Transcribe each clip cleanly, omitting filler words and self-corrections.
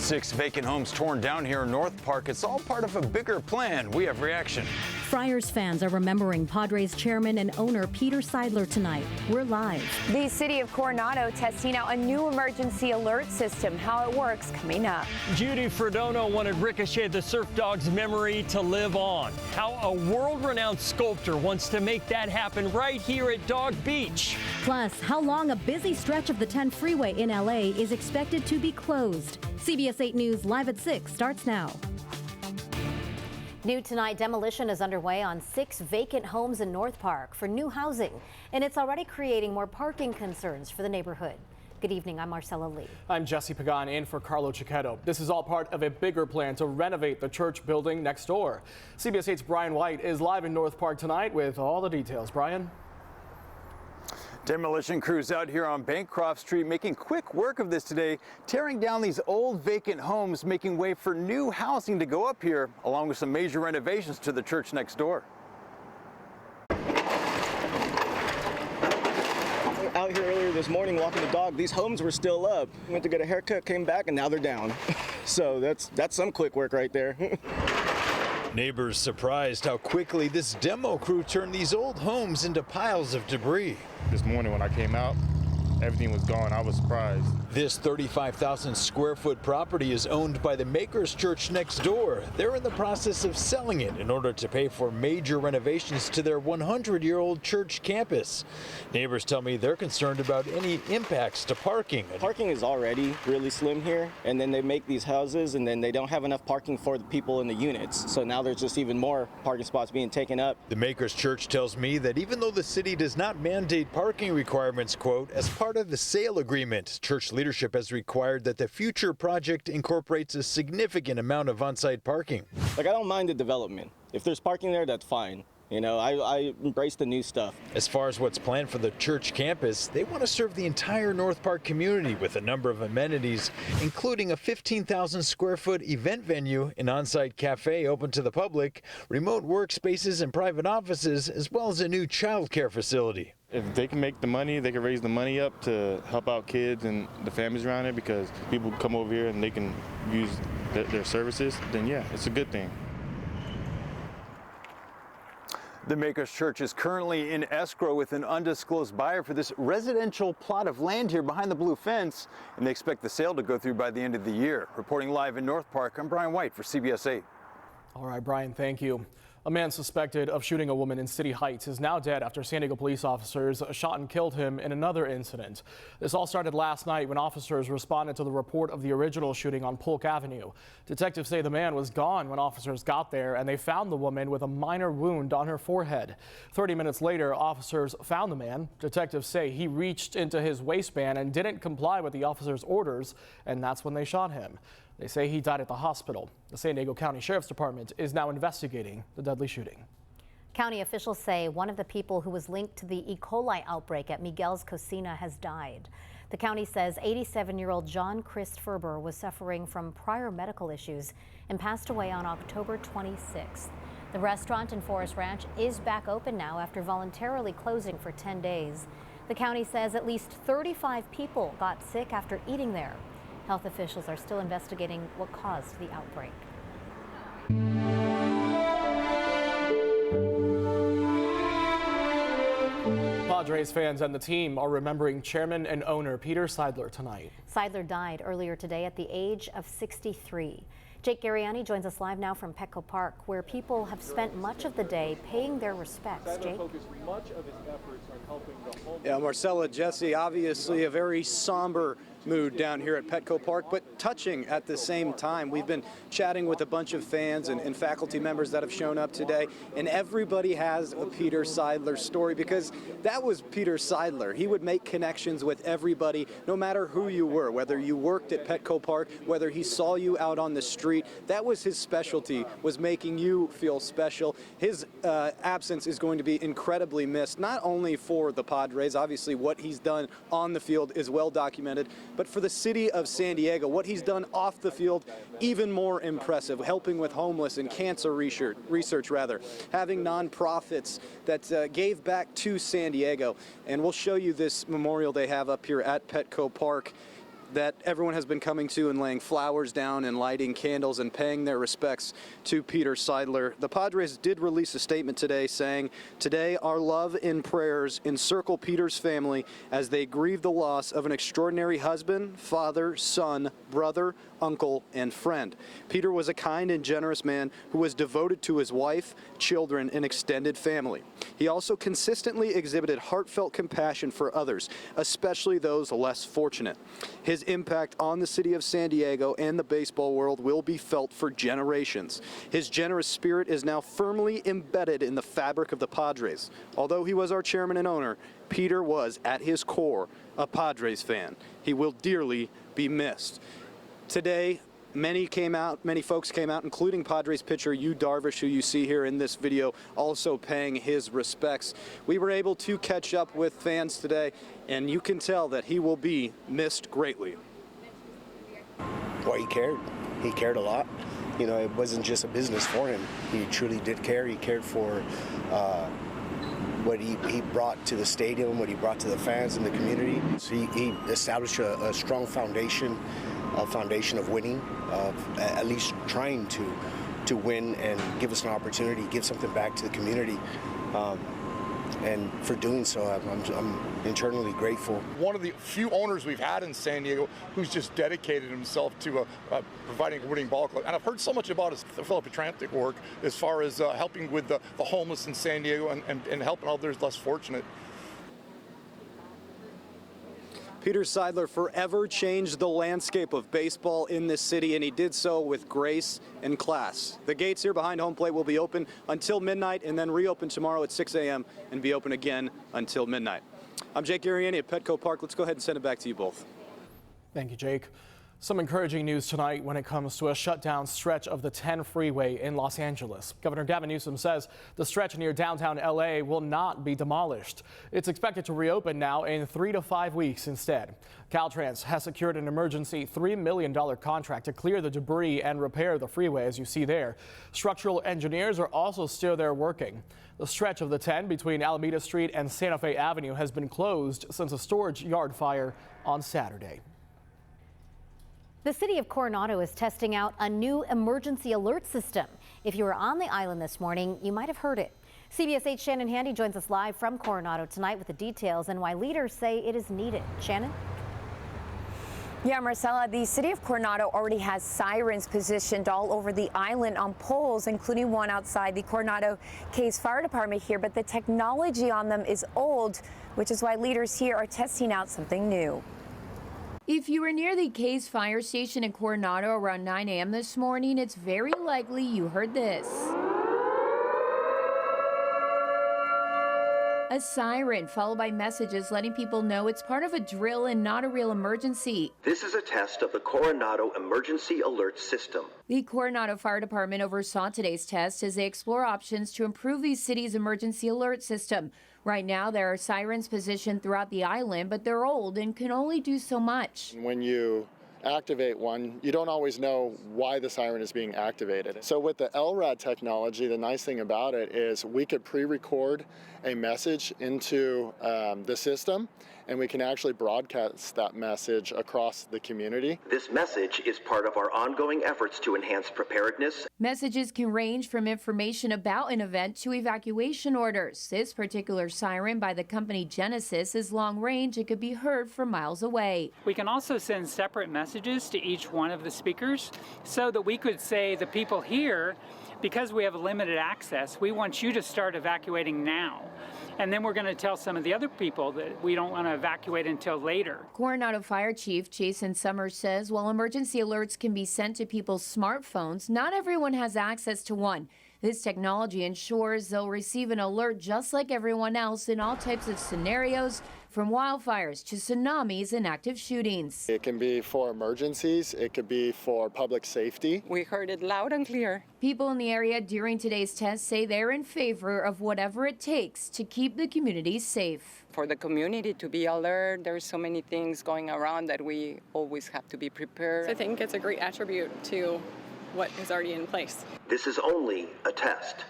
6 vacant homes torn down here in North Park. It's all part of a bigger plan. We have reaction. Friars fans are remembering Padres chairman and owner Peter Sidler tonight. We're live. The city of Coronado testing out a new emergency alert system. How it works coming up. Judy Fredono wanted Ricochet the Surf Dog's memory to live on. How a world-renowned sculptor wants to make that happen right here at Dog Beach. Plus, how long a busy stretch of the 10 freeway in LA is expected to be closed. CBS 8 News Live at 6 starts now. New tonight, demolition is underway on 6 vacant homes in North Park for new housing, and it's already creating more parking concerns for the neighborhood. Good evening, I'm Marcella Lee. I'm Jesse Pagan in for Carlo Cicchetto. This is all part of a bigger plan to renovate the church building next door. CBS 8's Brian White is live in North Park tonight with all the details. Brian? Demolition crews out here on Bancroft Street making quick work of this today, tearing down these old vacant homes, making way for new housing to go up here, along with some major renovations to the church next door. Out here earlier this morning walking the dog, these homes were still up. Went to get a haircut, came back, and now they're down. So that's some quick work right there. Neighbors surprised how quickly this demo crew turned these old homes into piles of debris. This morning when I came out, everything was gone. I was surprised. This 35,000 square foot property is owned by the Makers Church next door. They're in the process of selling it in order to pay for major renovations to their 100-year-old church campus. Neighbors tell me they're concerned about any impacts to parking. Parking is already really slim here, and then they make these houses, and then they don't have enough parking for the people in the units. So now there's just even more parking spots being taken up. The Makers Church tells me that even though the city does not mandate parking requirements, quote, as part of the sale agreement, church leadership has required that the future project incorporates a significant amount of on-site parking. Like, I don't mind the development. If there's parking there, that's fine. You know, I embrace the new stuff. As far as what's planned for the church campus, they want to serve the entire North Park community with a number of amenities, including a 15,000 square foot event venue, an on-site cafe open to the public, remote workspaces and private offices, as well as a new child care facility. If they can make the money, they can raise the money up to help out kids and the families around it, because people come over here and they can use their services, then yeah, it's a good thing. The Makers Church is currently in escrow with an undisclosed buyer for this residential plot of land here behind the blue fence, and they expect the sale to go through by the end of the year. Reporting live in North Park, I'm Brian White for CBS 8. All right, Brian, thank you. A man suspected of shooting a woman in City Heights is now dead after San Diego police officers shot and killed him in another incident. This all started last night when officers responded to the report of the original shooting on Polk Avenue. Detectives say the man was gone when officers got there, and they found the woman with a minor wound on her forehead. 30 minutes later, officers found the man. Detectives say he reached into his waistband and didn't comply with the officers' orders, and that's when they shot him. They say he died at the hospital. The San Diego County Sheriff's Department is now investigating the deadly shooting. County officials say one of the people who was linked to the E. coli outbreak at Miguel's Cocina has died. The county says 87-year-old John Chris Ferber was suffering from prior medical issues and passed away on October 26th. The restaurant in Forest Ranch is back open now after voluntarily closing for 10 days. The county says at least 35 people got sick after eating there. Health officials are still investigating what caused the outbreak. Padres fans and the team are remembering chairman and owner Peter Sidler tonight. Sidler died earlier today at the age of 63. Jake Garriani joins us live now from Petco Park, where people have spent much of the day paying their respects. Jake? Yeah, Marcella, Jesse, obviously a very somber mood down here at Petco Park, but touching at the same time. We've been chatting with a bunch of fans and faculty members that have shown up today, and everybody has a Peter Sidler story, because that was Peter Sidler. He would make connections with everybody, no matter who you were, whether you worked at Petco Park, whether he saw you out on the street. That was his specialty, was making you feel special. His absence is going to be incredibly missed, not only for the Padres, obviously what he's done on the field is well documented, but for the city of San Diego, what he's done off the field, even more impressive, helping with homeless and cancer research, having nonprofits that gave back to San Diego. And we'll show you this memorial they have up here at Petco Park. that everyone has been coming to and laying flowers down and lighting candles and paying their respects to Peter Sidler. The Padres did release a statement today saying, "Today our love and prayers encircle Peter's family as they grieve the loss of an extraordinary husband, father, son, brother, uncle, and friend. Peter was a kind and generous man who was devoted to his wife, children, and extended family. He also consistently exhibited heartfelt compassion for others, especially those less fortunate. His impact on the city of San Diego and the baseball world will be felt for generations. His generous spirit is now firmly embedded in the fabric of the Padres. Although he was our chairman and owner, Peter was, at his core, a Padres fan. He will dearly be missed." Today, many folks came out, including Padres pitcher Yu Darvish, who you see here in this video, also paying his respects. We were able to catch up with fans today, and you can tell that he will be missed greatly. Well, he cared. He cared a lot. You know, it wasn't just a business for him. He truly did care. He cared for what he brought to the stadium, what he brought to the fans and the community. So he established a strong foundation. A foundation of winning, of at least trying to win and give us an opportunity, give something back to the community. And for doing so, I'm eternally grateful. One of the few owners we've had in San Diego who's just dedicated himself to providing a winning ball club. And I've heard so much about his philanthropic work as far as helping with the homeless in San Diego and helping others less fortunate. Peter Sidler forever changed the landscape of baseball in this city, and he did so with grace and class. The gates here behind home plate will be open until midnight and then reopen tomorrow at 6 a.m. and be open again until midnight. I'm Jake Ariani at Petco Park. Let's go ahead and send it back to you both. Thank you, Jake. Some encouraging news tonight when it comes to a shutdown stretch of the 10 freeway in Los Angeles. Governor Gavin Newsom says the stretch near downtown LA will not be demolished. It's expected to reopen now in 3 to 5 weeks instead. Caltrans has secured an emergency $3 million contract to clear the debris and repair the freeway, as you see there. Structural engineers are also still there working. The stretch of the 10 between Alameda Street and Santa Fe Avenue has been closed since a storage yard fire on Saturday. The city of Coronado is testing out a new emergency alert system. If you were on the island this morning, you might have heard it. CBS 8's Shannon Handy joins us live from Coronado tonight with the details and why leaders say it is needed. Shannon? Yeah, Marcella, the city of Coronado already has sirens positioned all over the island on poles, including one outside the Coronado Case Fire Department here. But the technology on them is old, which is why leaders here are testing out something new. If you were near the Case Fire Station in Coronado around 9 a.m. this morning, it's very likely you heard this. A siren followed by messages letting people know it's part of a drill and not a real emergency. This is a test of the Coronado Emergency Alert System. The Coronado Fire Department oversaw today's test as they explore options to improve the city's emergency alert system. Right now, there are sirens positioned throughout the island, but they're old and can only do so much. When you activate one, you don't always know why the siren is being activated. So with the LRAD technology, the nice thing about it is we could pre-record a message into the system, and we can actually broadcast that message across the community. This message is part of our ongoing efforts to enhance preparedness. Messages can range from information about an event to evacuation orders. This particular siren by the company Genesis is long range. It could be heard from miles away. We can also send separate messages to each one of the speakers so that we could say the people here, because we have limited access, we want you to start evacuating now. And then we're going to tell some of the other people that we don't want to evacuate until later. Coronado Fire Chief Jason Summers says while emergency alerts can be sent to people's smartphones, not everyone has access to one. This technology ensures they'll receive an alert just like everyone else in all types of scenarios, from wildfires to tsunamis and active shootings. It can be for emergencies, it could be for public safety. We heard it loud and clear. People in the area during today's test say they're in favor of whatever it takes to keep the community safe. For the community to be alert, there's so many things going around that we always have to be prepared. So I think it's a great attribute to what is already in place. This is only a test.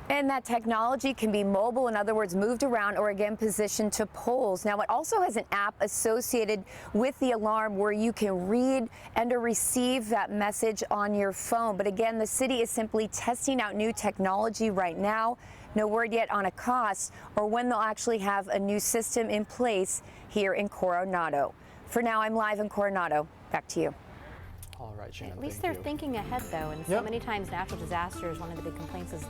And that technology can be mobile, in other words, moved around or again positioned to poles. Now, it also has an app associated with the alarm where you can read and or receive that message on your phone. But again, the city is simply testing out new technology right now. No word yet on a cost or when they'll actually have a new system in place here in Coronado. For now, I'm live in Coronado. Back to you. All right, Shannon. At least they're thinking ahead, though, and so many times natural disasters, one of the big complaints is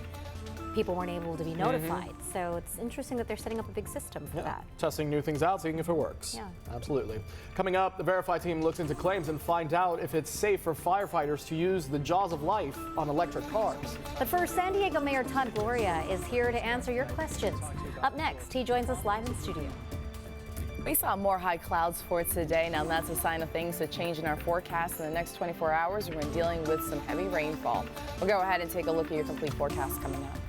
people weren't able to be notified. So it's interesting that they're setting up a big system for that. Testing new things out, seeing if it works. Yeah. Absolutely. Coming up, the Verify team looks into claims and find out if it's safe for firefighters to use the jaws of life on electric cars. But first, San Diego Mayor Todd Gloria is here to answer your questions. Up next, he joins us live in studio. We saw more high clouds for today. Now that's a sign of things to change in our forecast. In the next 24 hours, we're dealing with some heavy rainfall. We'll go ahead and take a look at your complete forecast coming up.